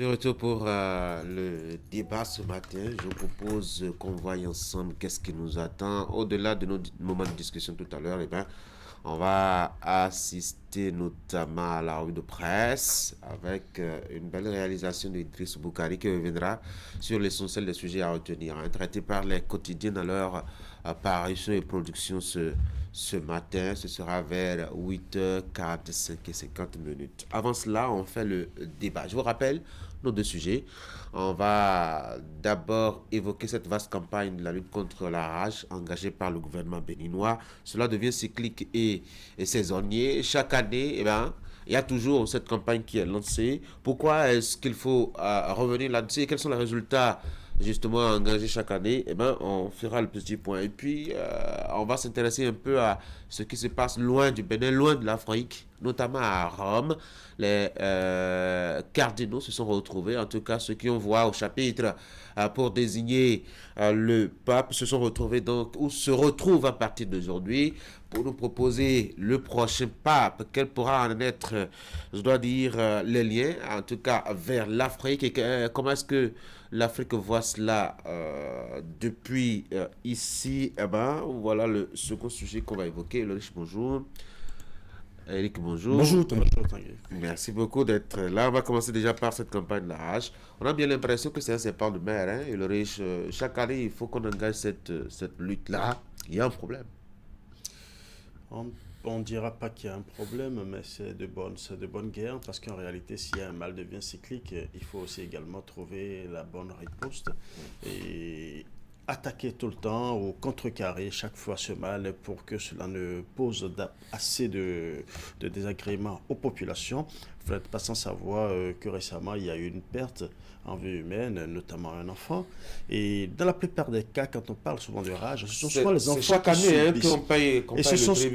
De retour pour le débat ce matin, je vous propose qu'on voie ensemble qu'est-ce qui nous attend. Au-delà de nos moments de discussion tout à l'heure, eh ben, on va assister notamment à la revue de presse avec une belle réalisation d'Idriss Boukari qui reviendra sur l'essentiel des sujets à retenir, hein, traités par les quotidiens dans leur apparition et production ce matin. Ce sera vers 8h45 et 50 minutes. Avant cela, on fait le débat. Je vous rappelle nos deux sujets. On va d'abord évoquer cette vaste campagne de la lutte contre la rage engagée par le gouvernement béninois. Cela devient cyclique et saisonnier. Chaque année, eh ben, il y a toujours cette campagne qui est lancée. Pourquoi est-ce qu'il faut revenir là-dessus? Quels sont les résultats justement engagés chaque année? Eh ben, on fera le petit point. Et puis, on va s'intéresser un peu à ce qui se passe loin du Bénin, loin de l'Afrique, notamment à Rome. Les cardinaux se sont retrouvés, en tout cas ceux qui ont voix au chapitre pour désigner le pape se sont retrouvés donc, ou se retrouvent à partir d'aujourd'hui pour nous proposer le prochain pape. Quel pourra en être, je dois dire, les liens, en tout cas vers l'Afrique, et comment est-ce que l'Afrique voit cela depuis ici. Eh ben, voilà le second sujet qu'on va évoquer. Ulrich, bonjour. Eric, bonjour. Bonjour Thomas. Merci beaucoup d'être là. On va commencer déjà par cette campagne de la hache. On a bien l'impression que c'est un serpent de mer. Hein, et le riche, chaque année, il faut qu'on engage cette lutte-là. Il y a un problème. On ne dira pas qu'il y a un problème, mais c'est de bonnes guerres, parce qu'en réalité, si un mal devient cyclique, il faut aussi également trouver la bonne riposte. Et attaquer tout le temps ou contrecarrer chaque fois ce mal pour que cela ne pose assez de désagréments aux populations. Vous n'êtes pas sans savoir que récemment, il y a eu une perte en vie humaine, notamment un enfant. Et dans la plupart des cas, quand on parle souvent de rage, ce sont souvent les enfants chaque qui année subissent. qu'on paye, Et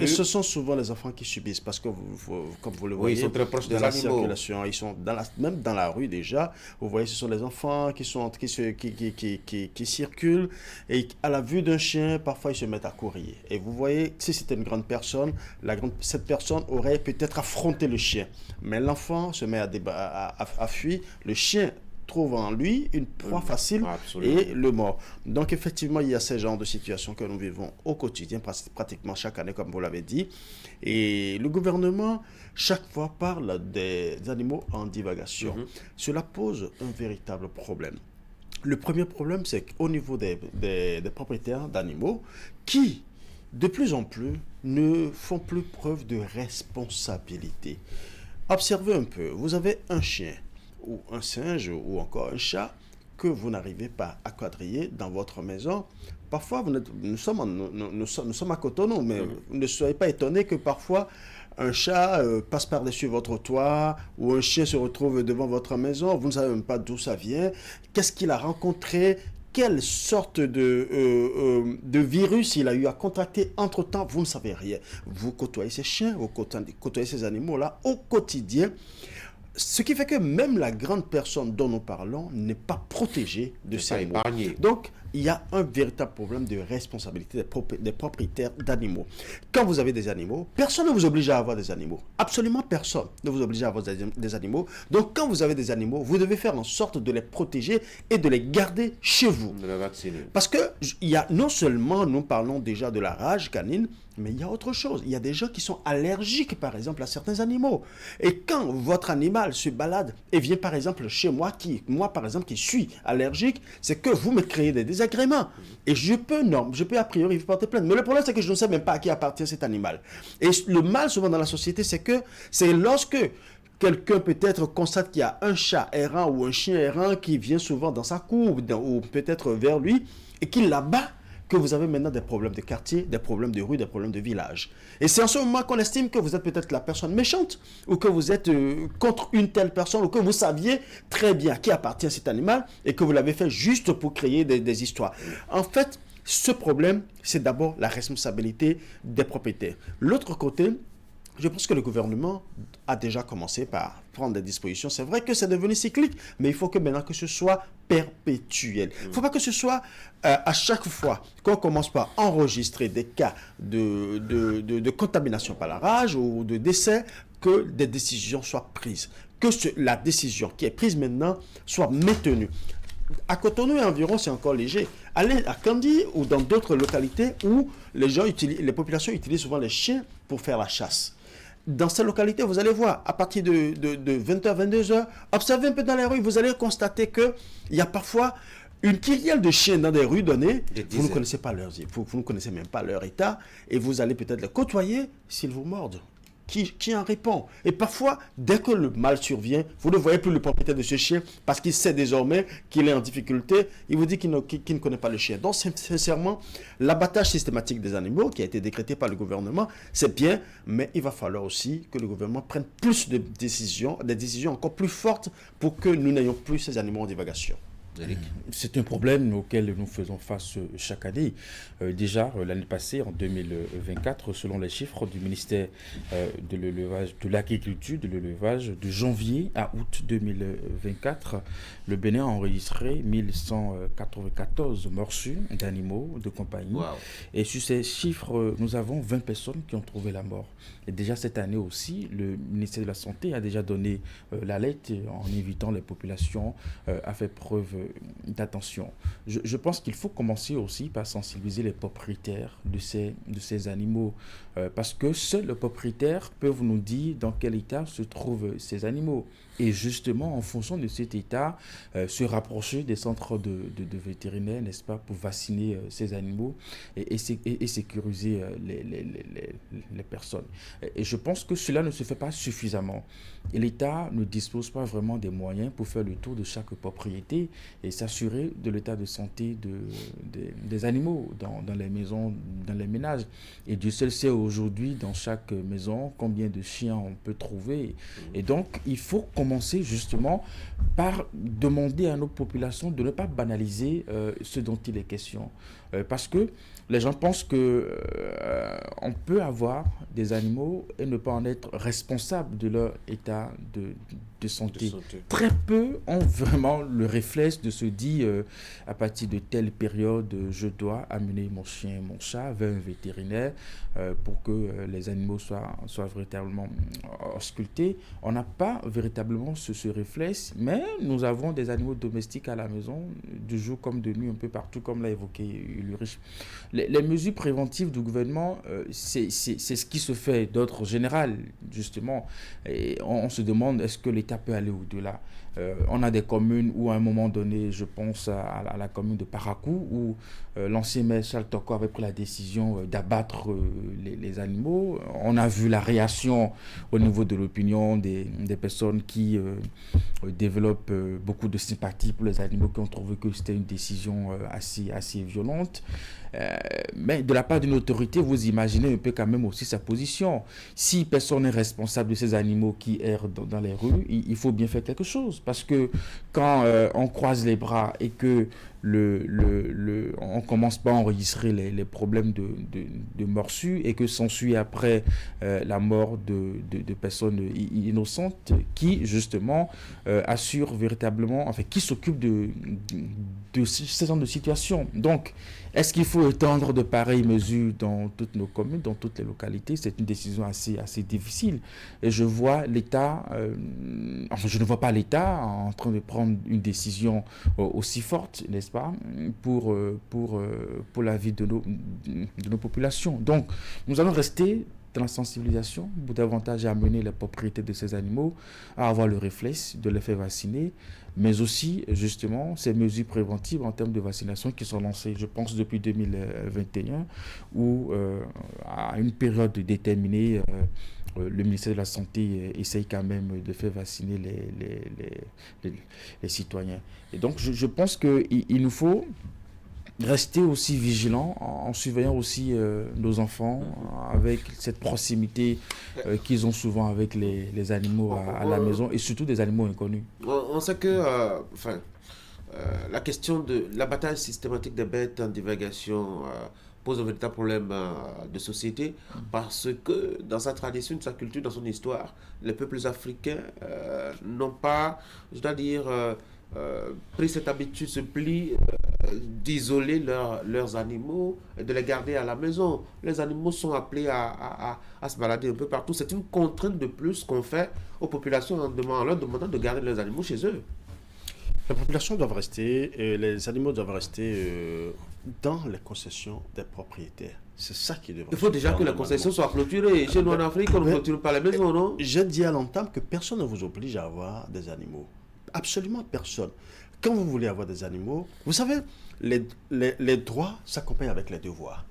ce sont souvent les enfants qui subissent, parce que, comme vous le voyez, ils sont très proches dans des la animaux. circulation, ils sont même dans la rue déjà, vous voyez, ce sont les enfants qui circulent, et à la vue d'un chien, parfois ils se mettent à courir. Et vous voyez, si c'était une grande personne, cette personne aurait peut-être affronté le chien. Mais l'enfant se met à fuir, le chien trouve en lui une proie facile. Absolument. Et le mort. Donc effectivement, il y a ce genre de situation que nous vivons au quotidien, pratiquement chaque année, comme vous l'avez dit. Et le gouvernement, chaque fois, parle des animaux en divagation. Cela pose un véritable problème. Le premier problème, c'est qu'au niveau des propriétaires d'animaux qui, de plus en plus, ne font plus preuve de responsabilité. Observez un peu, vous avez un chien ou un singe ou encore un chat que vous n'arrivez pas à quadriller dans votre maison. Parfois, nous sommes à Cotonou, mais ne soyez pas étonnés que parfois un chat passe par-dessus votre toit ou un chien se retrouve devant votre maison. Vous ne savez même pas d'où ça vient, qu'est-ce qu'il a rencontré, quelle sorte de virus il a eu à contracter entre-temps, vous ne savez rien. Vous côtoyez ces chiens, vous côtoyez ces animaux-là au quotidien. Ce qui fait que même la grande personne dont nous parlons n'est pas protégée de ces animaux. Donc, il y a un véritable problème de responsabilité des propriétaires d'animaux. Quand vous avez des animaux, personne ne vous oblige à avoir des animaux. Absolument personne ne vous oblige à avoir des animaux. Donc, quand vous avez des animaux, vous devez faire en sorte de les protéger et de les garder chez vous. De les vacciner. Parce que non seulement nous parlons déjà de la rage canine, mais il y a autre chose. Il y a des gens qui sont allergiques, par exemple, à certains animaux. Et quand votre animal se balade et vient, par exemple, chez moi, par exemple, qui suis allergique, c'est que vous me créez des désagréments. Et je peux a priori vous porter plainte. Mais le problème, c'est que je ne sais même pas à qui appartient cet animal. Et le mal, souvent, dans la société, c'est lorsque quelqu'un peut-être constate qu'il y a un chat errant ou un chien errant qui vient souvent dans sa cour ou peut-être vers lui et qu'il l'abat, que vous avez maintenant des problèmes de quartier, des problèmes de rue, des problèmes de village. Et c'est en ce moment qu'on estime que vous êtes peut-être la personne méchante, ou que vous êtes contre une telle personne, ou que vous saviez très bien à qui appartient cet animal, et que vous l'avez fait juste pour créer des histoires. En fait, ce problème, c'est d'abord la responsabilité des propriétaires. L'autre côté, je pense que le gouvernement a déjà commencé par prendre des dispositions. C'est vrai que c'est devenu cyclique, mais il faut que maintenant que ce soit perpétuel. Il ne faut pas que ce soit à chaque fois qu'on commence par enregistrer des cas de contamination par la rage ou de décès, que des décisions soient prises. que la décision qui est prise maintenant soit maintenue. À Cotonou et environ, c'est encore léger. Allez à Kandi ou dans d'autres localités où les populations utilisent souvent les chiens pour faire la chasse. Dans ces localités, vous allez voir, à partir de 20h, 22h, observez un peu dans les rues, vous allez constater qu'il y a parfois une kyrielle de chiens dans des rues données. Vous ne connaissez pas vous ne connaissez même pas leur état, et vous allez peut-être les côtoyer s'ils vous mordent. Qui en répond? Et parfois, dès que le mal survient, vous ne voyez plus le propriétaire de ce chien parce qu'il sait désormais qu'il est en difficulté. Il vous dit qu'il ne connaît pas le chien. Donc, sincèrement, l'abattage systématique des animaux qui a été décrété par le gouvernement, c'est bien, mais il va falloir aussi que le gouvernement prenne plus de décisions, des décisions encore plus fortes pour que nous n'ayons plus ces animaux en divagation. C'est un problème auquel nous faisons face chaque année. Déjà, l'année passée, en 2024, selon les chiffres du ministère de l'élevage, de l'agriculture, de l'élevage, de janvier à août 2024, le Bénin a enregistré 1194 morsures d'animaux de compagnie. Wow. Et sur ces chiffres, nous avons 20 personnes qui ont trouvé la mort. Et déjà cette année aussi, le ministère de la Santé a déjà donné l'alerte en invitant les populations à faire preuve d'attention. Je pense qu'il faut commencer aussi par sensibiliser les propriétaires de ces animaux parce que seuls les propriétaires peuvent nous dire dans quel état se trouvent ces animaux. Et justement, en fonction de cet état, se rapprocher des centres de vétérinaires, n'est-ce pas, pour vacciner ces animaux et sécuriser les personnes. Et je pense que cela ne se fait pas suffisamment. Et l'État ne dispose pas vraiment des moyens pour faire le tour de chaque propriété et s'assurer de l'état de santé des animaux dans les maisons, dans les ménages. Et Dieu seul sait aujourd'hui, dans chaque maison, combien de chiens on peut trouver. Et donc, il faut commencer justement par demander à nos populations de ne pas banaliser ce dont il est question. Parce que les gens pensent que on peut avoir des animaux et ne pas en être responsable de leur état de santé. Très peu ont vraiment le réflexe de se dire à partir de telle période, je dois amener mon chien, mon chat vers un vétérinaire pour que les animaux soient véritablement auscultés. On n'a pas véritablement ce réflexe, mais nous avons des animaux domestiques à la maison, de jour comme de nuit, un peu partout, comme l'a évoqué Ulrich. Les mesures préventives du gouvernement, c'est ce qui se fait d'ordre général, justement. Et on se demande, est-ce que l'État peut aller au-delà? On a des communes où, à un moment donné, je pense à la commune de Parakou, où l'ancien maire Charles Toko avait pris la décision d'abattre les animaux. On a vu la réaction au niveau de l'opinion des personnes qui développent beaucoup de sympathie pour les animaux, qui ont trouvé que c'était une décision assez violente. Mais de la part d'une autorité, vous imaginez un peu quand même aussi sa position. Si personne n'est responsable de ces animaux qui errent dans les rues, il faut bien faire quelque chose. Parce que quand on croise les bras et que on commence pas à enregistrer les problèmes de morsures et que s'ensuit après la mort de personnes innocentes qui justement assurent véritablement, enfin qui s'occupent de ce genre de situation. Donc, est-ce qu'il faut étendre de pareilles mesures dans toutes nos communes, dans toutes les localités? C'est une décision assez difficile. Et je vois l'État, je ne vois pas l'État en train de prendre une décision aussi forte, n'est-ce pas, pour la vie de nos populations. Donc, nous allons rester dans la sensibilisation, pour davantage amener les propriétaires de ces animaux à avoir le réflexe de les faire vacciner, mais aussi, justement, ces mesures préventives en termes de vaccination qui sont lancées, je pense, depuis 2021, où, à une période déterminée, le ministère de la Santé essaye quand même de faire vacciner les citoyens. Et donc, je pense qu'il nous faut rester aussi vigilants en surveillant aussi nos enfants avec cette proximité qu'ils ont souvent avec les animaux à la maison et surtout des animaux inconnus. On sait que la question de l'abattage systématique des bêtes en divagation pose un véritable problème de société parce que dans sa tradition, dans sa culture, dans son histoire, les peuples africains n'ont pas, je dois dire, pris cette habitude, ce pli d'isoler leurs animaux et de les garder à la maison. Les animaux sont appelés à se balader un peu partout. C'est une contrainte de plus qu'on fait aux populations en leur demandant de garder leurs animaux chez eux. Les populations doivent rester, les animaux doivent rester dans les concessions des propriétaires. C'est ça qui devrait. Il faut déjà que la concession soit clôturée. Chez nous en Afrique, on ne clôture pas les maisons, non? J'ai dit à l'entame que personne ne vous oblige à avoir des animaux. Absolument personne. Quand vous voulez avoir des animaux, vous savez, les droits s'accompagnent avec les devoirs.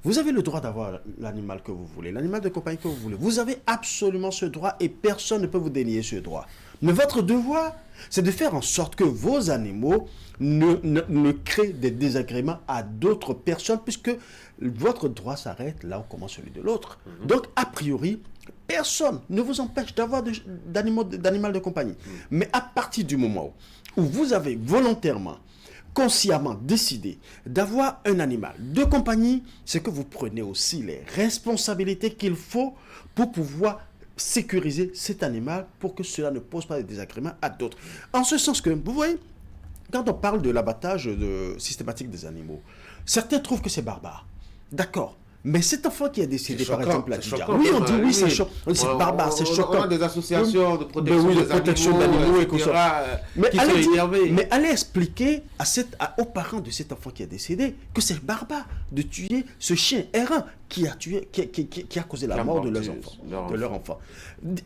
Vous avez le droit d'avoir l'animal que vous voulez, l'animal de compagnie que vous voulez. Vous avez absolument ce droit et personne ne peut vous dénier ce droit. Mais votre devoir, c'est de faire en sorte que vos animaux ne créent des désagréments à d'autres personnes, puisque votre droit s'arrête là où commence celui de l'autre. Donc, a priori, personne ne vous empêche d'avoir d'animal de compagnie. Mais à partir du moment où vous avez volontairement, consciemment décidé d'avoir un animal de compagnie, c'est que vous prenez aussi les responsabilités qu'il faut pour pouvoir sécuriser cet animal pour que cela ne pose pas de désagréments à d'autres. En ce sens que, vous voyez, quand on parle de l'abattage systématique des animaux, certains trouvent que c'est barbare. D'accord. Mais cet enfant qui est décédé, par exemple, à Dija, oui, on dit oui, c'est choquant. C'est barbare, c'est choquant. On a des associations de protection d'animaux et etc., mais allez expliquer aux parents de cet enfant qui est décédé que c'est barbare de tuer ce chien errant qui a causé la mort de leur enfant.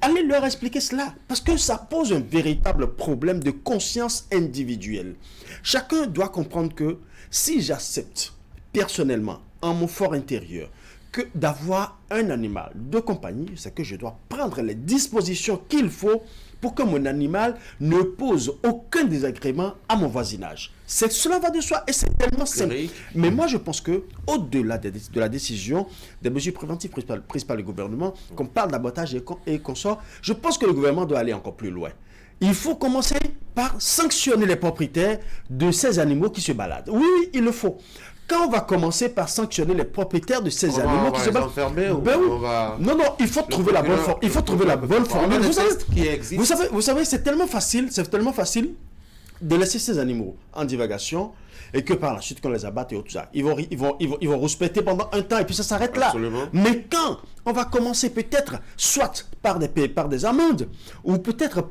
Allez leur expliquer cela, parce que ça pose un véritable problème de conscience individuelle. Chacun doit comprendre que si j'accepte personnellement, en mon fort intérieur, que d'avoir un animal de compagnie, c'est que je dois prendre les dispositions qu'il faut pour que mon animal ne pose aucun désagrément à mon voisinage. Cela va de soi et c'est tellement simple. Mais moi, je pense que au-delà de la décision, des mesures préventives prises par le gouvernement, qu'on parle d'abattage et qu'on sort, je pense que le gouvernement doit aller encore plus loin. Il faut commencer par sanctionner les propriétaires de ces animaux qui se baladent. Oui, il le faut. Quand on va commencer par sanctionner les propriétaires de ces animaux qui se baladent, non, il faut trouver la bonne forme. Il faut trouver la bonne forme. Vous savez, c'est tellement facile de laisser ces animaux en divagation et que par la suite, quand on les abatte et tout ça, ils vont rouspéter pendant un temps et puis ça s'arrête là. Absolument. Mais quand on va commencer peut-être soit par des amendes ou peut-être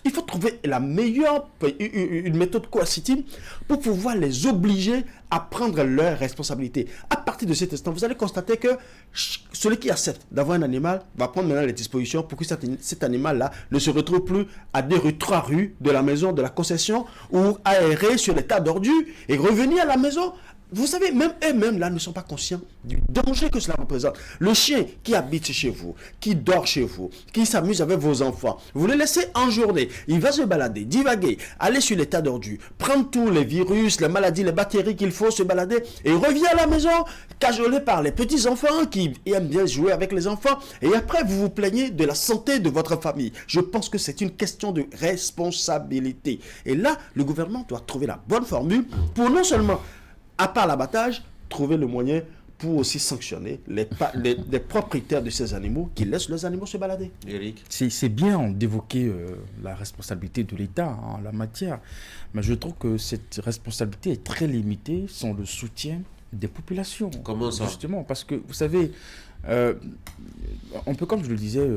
il faut trouver une méthode coercitive pour pouvoir les obliger à prendre leurs responsabilités. À partir de cet instant, vous allez constater que celui qui accepte d'avoir un animal va prendre maintenant les dispositions pour que cet animal-là ne se retrouve plus à des rues, 3 rues de la maison, de la concession, ou aérer sur les tas d'ordures et revenir à la maison. Vous savez, même eux-mêmes là ne sont pas conscients du danger que cela représente. Le chien qui habite chez vous, qui dort chez vous, qui s'amuse avec vos enfants, vous le laissez en journée, il va se balader, divaguer, aller sur les tas d'ordures, prendre tous les virus, les maladies, les bactéries qu'il faut se balader et revient à la maison, cajolé par les petits-enfants qui aiment bien jouer avec les enfants et après vous vous plaignez de la santé de votre famille. Je pense que c'est une question de responsabilité. Et là, le gouvernement doit trouver la bonne formule pour non seulement à part l'abattage, trouver le moyen pour aussi sanctionner les propriétaires de ces animaux qui laissent leurs animaux se balader. Eric. C'est bien d'évoquer la responsabilité de l'État en la matière, mais je trouve que cette responsabilité est très limitée sans le soutien des populations. Comment ça? Justement, parce que vous savez, on peut, comme je le disais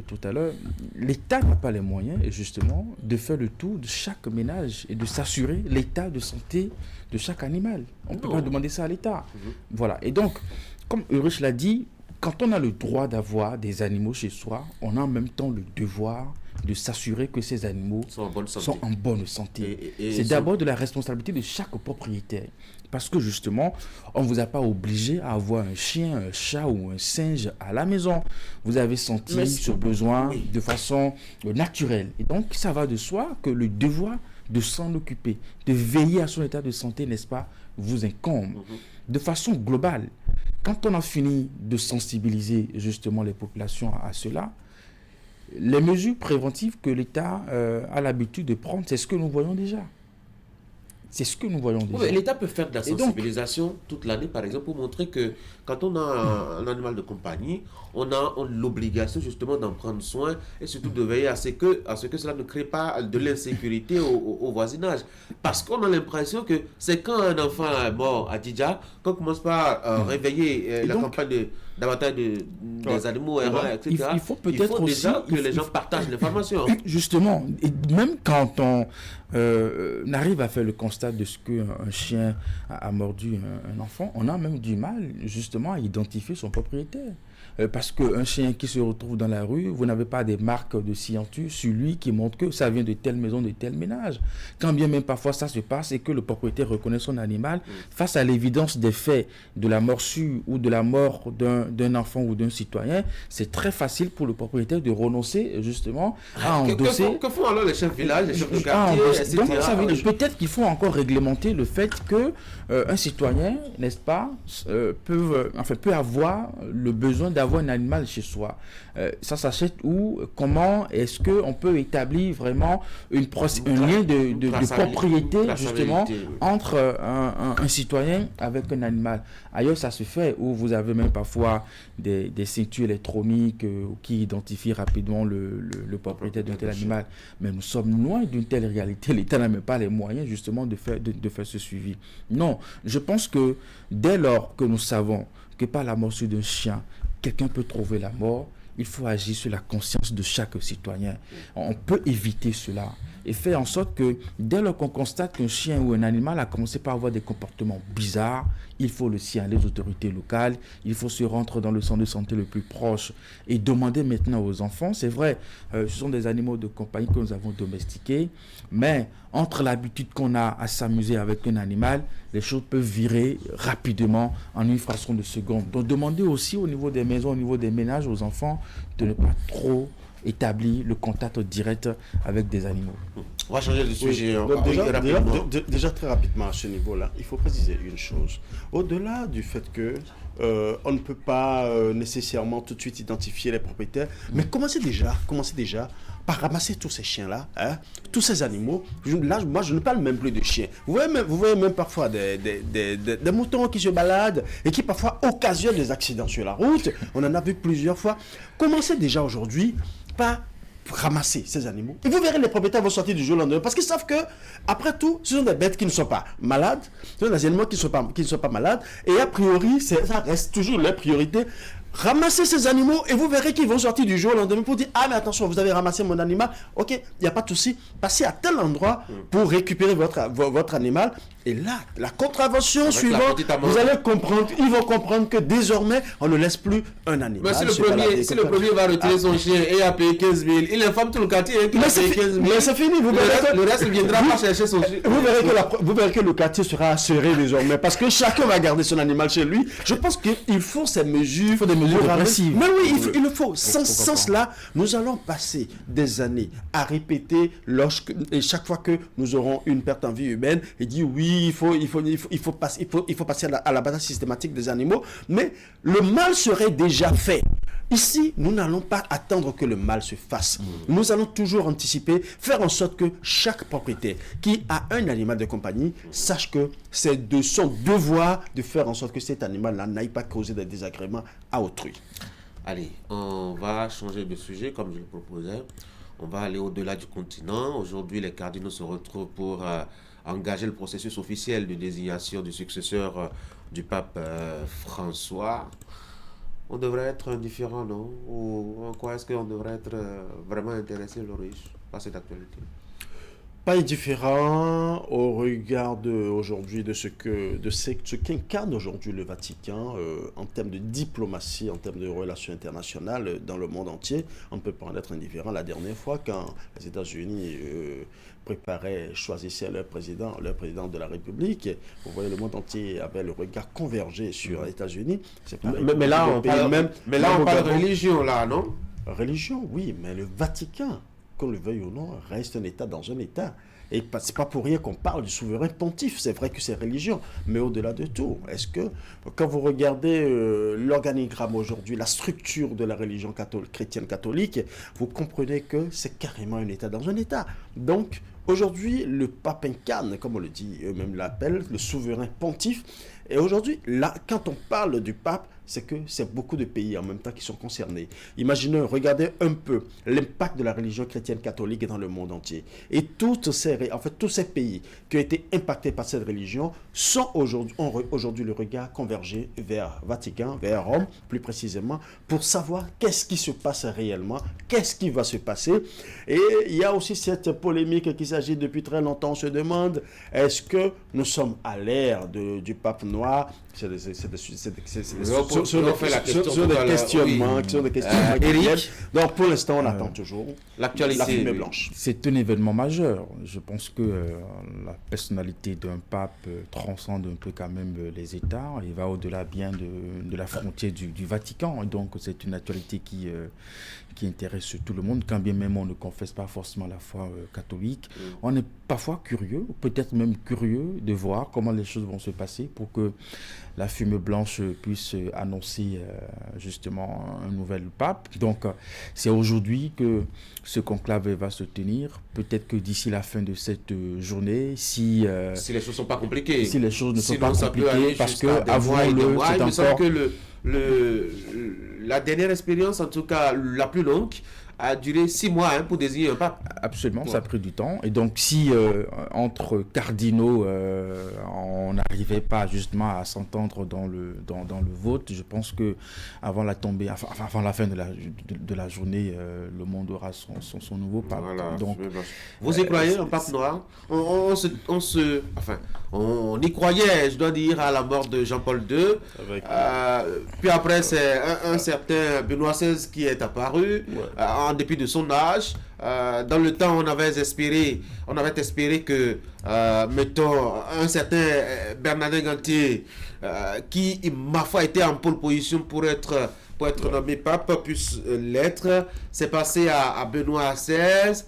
tout à l'heure, l'État n'a pas les moyens, justement, de faire le tour de chaque ménage et de s'assurer l'état de santé de chaque animal. On ne peut pas demander ça à l'État. Voilà. Et donc, comme Ulrich l'a dit, quand on a le droit d'avoir des animaux chez soi, on a en même temps le devoir de s'assurer que ces animaux sont en bonne santé. C'est d'abord de la responsabilité de chaque propriétaire. Parce que justement, on ne vous a pas obligé à avoir un chien, un chat ou un singe à la maison. Vous avez senti ce besoin de façon naturelle. Et donc, ça va de soi que le devoir de s'en occuper, de veiller à son état de santé, n'est-ce pas, vous incombe. De façon globale, quand on a fini de sensibiliser justement les populations à cela, les mesures préventives que l'État a l'habitude de prendre, c'est ce que nous voyons déjà. C'est ce que nous voyons déjà. Oui, l'État peut faire de la Et donc- sensibilisation toute l'année, par exemple, pour montrer que quand on a un animal de compagnie, on a l'obligation justement d'en prendre soin et surtout de veiller à ce que cela ne crée pas de l'insécurité au voisinage. Parce qu'on a l'impression que c'est quand un enfant est mort à Djidja qu'on commence par réveiller la donc- campagne d'abattage des animaux errants, etc. Il faut peut-être aussi- déjà que il les faut- gens partagent l'information. Justement, et même quand on arrive à faire le constat de ce qu'un chien a mordu un enfant, on a même du mal justement à identifier son propriétaire. Parce qu'un chien qui se retrouve dans la rue, vous n'avez pas des marques de scienture sur lui qui montrent que ça vient de telle maison, de tel ménage. Quand bien même parfois ça se passe et que le propriétaire reconnaît son animal, face à l'évidence des faits de la morsure ou de la mort d'un enfant ou d'un citoyen, c'est très facile pour le propriétaire de renoncer justement à endosser. Que font alors les chefs de village, les chefs de Ah, quartier, etc. donc, ça veut dire peut-être qu'il faut encore réglementer le fait que un citoyen, n'est-ce pas, peut avoir le besoin d'avoir un animal chez soi. Ça s'achète où? Comment est-ce qu'on peut établir vraiment un lien de propriété justement entre un citoyen avec un animal? Ailleurs, ça se fait où vous avez même parfois des ceintures électroniques qui identifient rapidement le propriétaire d'un tel animal. Mais nous sommes loin d'une telle réalité. L'État n'a même pas les moyens justement de faire ce suivi. Non, je pense que dès lors que nous savons que par la morsure d'un chien, quelqu'un peut trouver la mort, il faut agir sur la conscience de chaque citoyen. On peut éviter cela et faire en sorte que dès lors qu'on constate qu'un chien ou un animal a commencé par avoir des comportements bizarres, il faut le signaler aux autorités locales, il faut se rendre dans le centre de santé le plus proche et demander maintenant aux enfants. C'est vrai, ce sont des animaux de compagnie que nous avons domestiqués, mais entre l'habitude qu'on a à s'amuser avec un animal, les choses peuvent virer rapidement en une fraction de seconde. Donc demandez aussi au niveau des maisons, au niveau des ménages aux enfants de ne pas trop établir le contact direct avec des animaux. On va changer de sujet. Donc Rapidement. déjà très rapidement à ce niveau-là, il faut préciser une chose. Au-delà du fait que on ne peut pas nécessairement tout de suite identifier les propriétaires, mais commencez déjà par ramasser tous ces chiens-là, tous ces animaux. Là, moi, je ne parle même plus de chiens. Vous voyez même parfois des moutons qui se baladent et qui parfois occasionnent des accidents sur la route. On en a vu plusieurs fois. Commencez déjà aujourd'hui par ramasser ces animaux. Et vous verrez, les propriétaires vont sortir du jour au lendemain parce qu'ils savent que, après tout, ce sont des bêtes qui ne sont pas malades, ce sont des animaux qui ne sont pas malades, et a priori, ça reste toujours leur priorité. Ramassez ces animaux et vous verrez qu'ils vont sortir du jour au lendemain pour dire: ah, mais attention, vous avez ramassé mon animal, ok, il n'y a pas de souci, passez à tel endroit pour récupérer votre animal. Et là, la contravention Avec suivante, vous allez comprendre, ils vont comprendre que désormais, on ne laisse plus un animal. Mais si le premier va retirer son chien et a payé 15 000, il informe tout le quartier qu'il a payé 15 000. Mais c'est fini, Le reste ne viendra pas chercher son chien. vous verrez que le quartier sera assuré désormais parce que chacun va garder son animal chez lui. Je pense qu'il faut ces mesures. Il faut des mesures répressives. Mais oui, il le faut. Sans cela, nous allons passer des années à répéter et chaque fois que nous aurons une perte en vie humaine et dire oui, il faut passer à la bataille systématique des animaux. Mais le mal serait déjà fait. Ici, nous n'allons pas attendre que le mal se fasse. Nous allons toujours anticiper, faire en sorte que chaque propriétaire qui a un animal de compagnie sache que c'est de son devoir de faire en sorte que cet animal-là n'aille pas causer des désagréments à autrui. Allez, on va changer de sujet comme je le proposais. On va aller au-delà du continent. Aujourd'hui, les cardinaux se retrouvent pour engager le processus officiel de désignation du successeur du pape François. On devrait être indifférent, non? Ou en quoi est-ce qu'on devrait être vraiment intéressé, Loris, par cette actualité? Pas indifférent au regard aujourd'hui de ce qu'incarne aujourd'hui le Vatican en termes de diplomatie, en termes de relations internationales dans le monde entier. On ne peut pas en être indifférent. La dernière fois, quand les États-Unis choisissaient leur président de la République, vous voyez, le monde entier avait le regard convergé sur les États-Unis. Mais là, on parle de religion, là, non? Religion, oui, mais le Vatican, qu'on le veuille ou non, reste un État dans un État. Et c'est pas pour rien qu'on parle du souverain pontife. C'est vrai que c'est religion, mais au-delà de tout, est-ce que quand vous regardez l'organigramme aujourd'hui, la structure de la religion chrétienne catholique, vous comprenez que c'est carrément un État dans un État. Donc, Aujourd'hui, le pape incarne, comme on le dit, eux-mêmes l'appellent, le souverain pontife. Et aujourd'hui, là, quand on parle du pape, c'est que c'est beaucoup de pays en même temps qui sont concernés. Imaginez, regardez un peu l'impact de la religion chrétienne catholique dans le monde entier. Et tous ces pays qui ont été impactés par cette religion ont aujourd'hui le regard convergé vers Vatican, vers Rome, plus précisément, pour savoir qu'est-ce qui se passe réellement, qu'est-ce qui va se passer. Et il y a aussi cette polémique qui s'agit depuis très longtemps. On se demande, est-ce que nous sommes à l'ère du pape noir? C'est des questionnements. Eric, donc pour l'instant, on attend toujours l'actualité, la fumée blanche. C'est un événement majeur. Je pense que la personnalité d'un pape transcende un peu quand même les États et va au-delà bien de la frontière du Vatican. Et donc c'est une actualité qui intéresse tout le monde, quand bien même on ne confesse pas forcément la foi catholique. On est parfois curieux, peut-être même curieux de voir comment les choses vont se passer pour que la fumée blanche puisse annoncer justement un nouvel pape. Donc c'est aujourd'hui que ce conclave va se tenir. Peut-être que d'ici la fin de cette journée, si les choses ne sont pas compliquées, si les choses ne sont pas compliquées, parce que avouons-le, il me semble que la dernière expérience, en tout cas la plus longue, a duré 6 mois pour désigner un pape. Absolument, ça a pris du temps. Et donc, si entre cardinaux, on n'arrivait pas justement à s'entendre dans le vote, je pense que avant la fin de la journée, le monde aura son nouveau pape. Voilà, donc, vous y croyez, un pape noir? On y croyait, je dois dire, à la mort de Jean-Paul II. Puis après, c'est un certain Benoît XVI qui est apparu. En dépit de son âge. Dans le temps, on avait espéré que, mettons, un certain Bernardin Gantier, qui, ma foi, était en pole position pour être nommé pape, puisse l'être. C'est passé à Benoît XVI.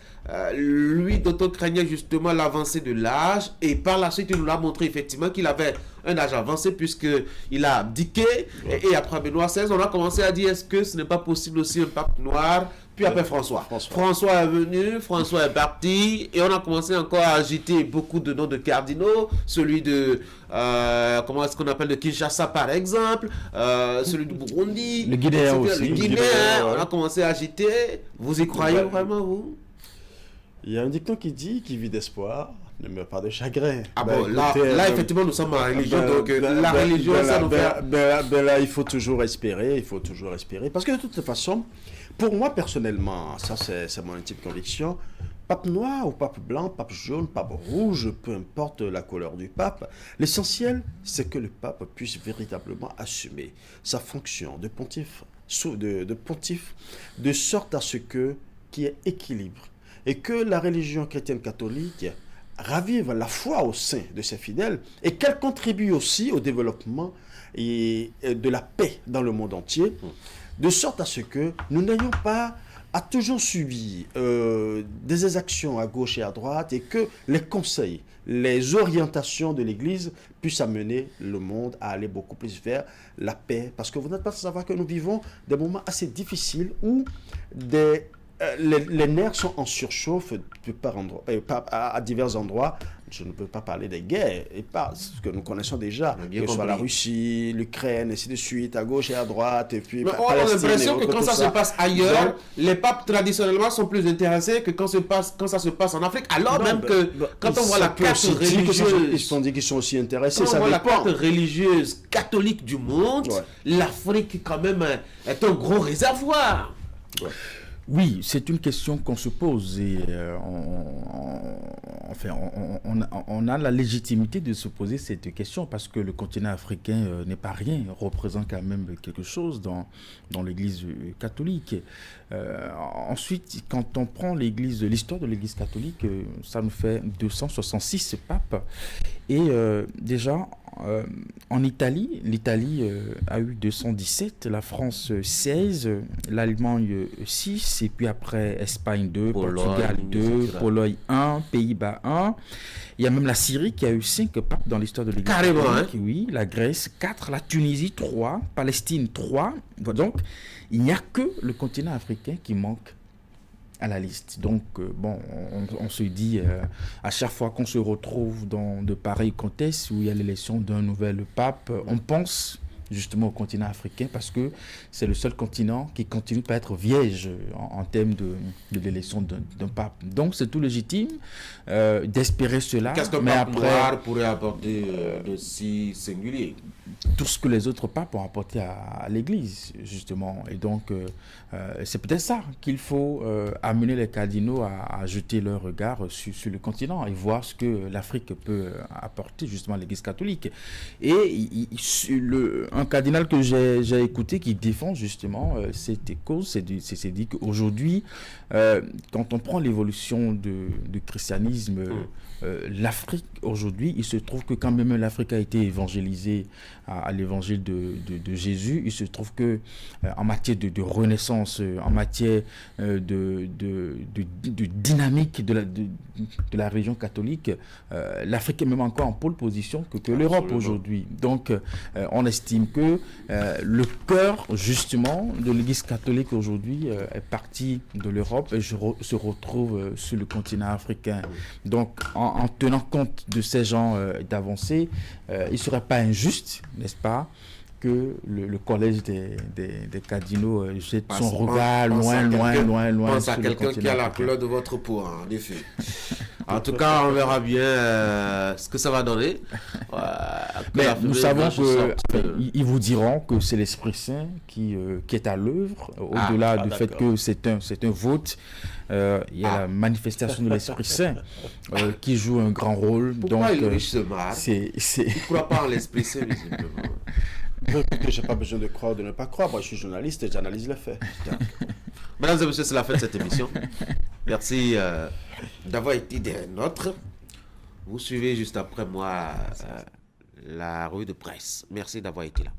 Lui, dont on craignait justement l'avancée de l'âge, et par la suite, il nous a montré effectivement qu'il avait un âge avancé, puisqu'il a abdiqué. Et après Benoît XVI, on a commencé à dire, est-ce que ce n'est pas possible aussi un pape noir? Puis après François est venu, François est parti, et on a commencé encore à agiter beaucoup de noms de cardinaux, celui de, comment est-ce qu'on appelle, de Kinshasa par exemple, celui du Burundi, le Guinéen aussi. Le Guinéen, on a commencé à agiter. Vous y croyez vraiment, vous? Il y a un dicton qui dit qui vit d'espoir ne meurt pas de chagrin. Là, effectivement, nous sommes en religion, donc la religion, ça nous fait... Là, il faut toujours espérer, parce que de toute façon, pour moi personnellement, ça c'est mon intime conviction, pape noir ou pape blanc, pape jaune, pape rouge, peu importe la couleur du pape, l'essentiel, c'est que le pape puisse véritablement assumer sa fonction de pontife, de sorte à ce qu'il y ait équilibre, et que la religion chrétienne catholique ravive la foi au sein de ses fidèles et qu'elle contribue aussi au développement et de la paix dans le monde entier, de sorte à ce que nous n'ayons pas à toujours subir des exactions à gauche et à droite, et que les conseils, les orientations de l'Église puissent amener le monde à aller beaucoup plus vers la paix. Parce que vous n'êtes pas sans savoir que nous vivons des moments assez difficiles où les nerfs sont en surchauffe à divers endroits. Je ne peux pas parler des guerres, et pas ce que nous connaissons déjà, que ce soit la Russie, l'Ukraine, ainsi de suite, à gauche et à droite, et puis... Mais on a l'impression que quand ça se passe ailleurs, les papes traditionnellement sont plus intéressés que quand ça se passe en Afrique, alors même que quand on voit la carte religieuse... Ils se sont dit qu'ils sont aussi intéressés, ça dépend. Quand on voit la carte religieuse catholique du monde, l'Afrique quand même est un gros réservoir. Oui, c'est une question qu'on se pose, et on a la légitimité de se poser cette question, parce que le continent africain n'est pas rien, représente quand même quelque chose dans l'Église catholique. Ensuite, quand on prend l'histoire de l'Église catholique, ça nous fait 266 papes, et déjà en Italie, l'Italie a eu 217, la France 16, l'Allemagne 6, et puis après Espagne 2, Portugal 2, Pologne 1, Pays-Bas 1. Il y a même la Syrie qui a eu 5 papes dans l'histoire de l'Église. Carrément, oui, la Grèce 4, la Tunisie 3, Palestine 3. Donc, il n'y a que le continent africain qui manque à la liste. Donc, on se dit, à chaque fois qu'on se retrouve dans de pareils contextes où il y a l'élection d'un nouvel pape, on pense justement au continent africain parce que c'est le seul continent qui continue pas à être vierge en termes de l'élection d'un pape. Donc, c'est tout légitime d'espérer cela. Qu'est-ce qu'un pape noir pourrait apporter de si singulier? Tout ce que les autres papes ont apporté à l'Église, justement. Et donc, c'est peut-être ça qu'il faut amener les cardinaux à jeter leur regard sur le continent et voir ce que l'Afrique peut apporter, justement, à l'Église catholique. Et un cardinal que j'ai écouté qui défend, justement, cette cause, c'est dit qu'aujourd'hui, quand on prend l'évolution du christianisme, l'Afrique, aujourd'hui, il se trouve que quand même l'Afrique a été évangélisée à l'évangile de Jésus, il se trouve que en matière de renaissance, en matière de dynamique de la région catholique, l'Afrique est même encore en pole position que l'Europe aujourd'hui. Donc, on estime que le cœur, justement, de l'Église catholique aujourd'hui est parti de l'Europe et se retrouve sur le continent africain. Donc, en tenant compte de ces genres d'avancées, il ne serait pas injuste, n'est-ce pas, que le collège des cardinaux jette son regard loin. Pense à quelqu'un qui a la couleur de votre peau, en effet. En tout cas, on verra bien ce que ça va donner. Mais nous savons qu'ils vous diront que c'est l'Esprit Saint qui est à l'œuvre, au-delà du fait que c'est un vote. Il y a la manifestation de l'Esprit Saint qui joue un grand rôle. Pourquoi donc, il se marre? Il ne croit pas en l'Esprit Saint, visiblement. Je n'ai pas besoin de croire ou de ne pas croire. Moi, je suis journaliste et j'analyse les faits. Mesdames et messieurs, c'est la fin de cette émission. Merci d'avoir été des nôtres. Vous suivez juste après moi la revue de presse. Merci d'avoir été là.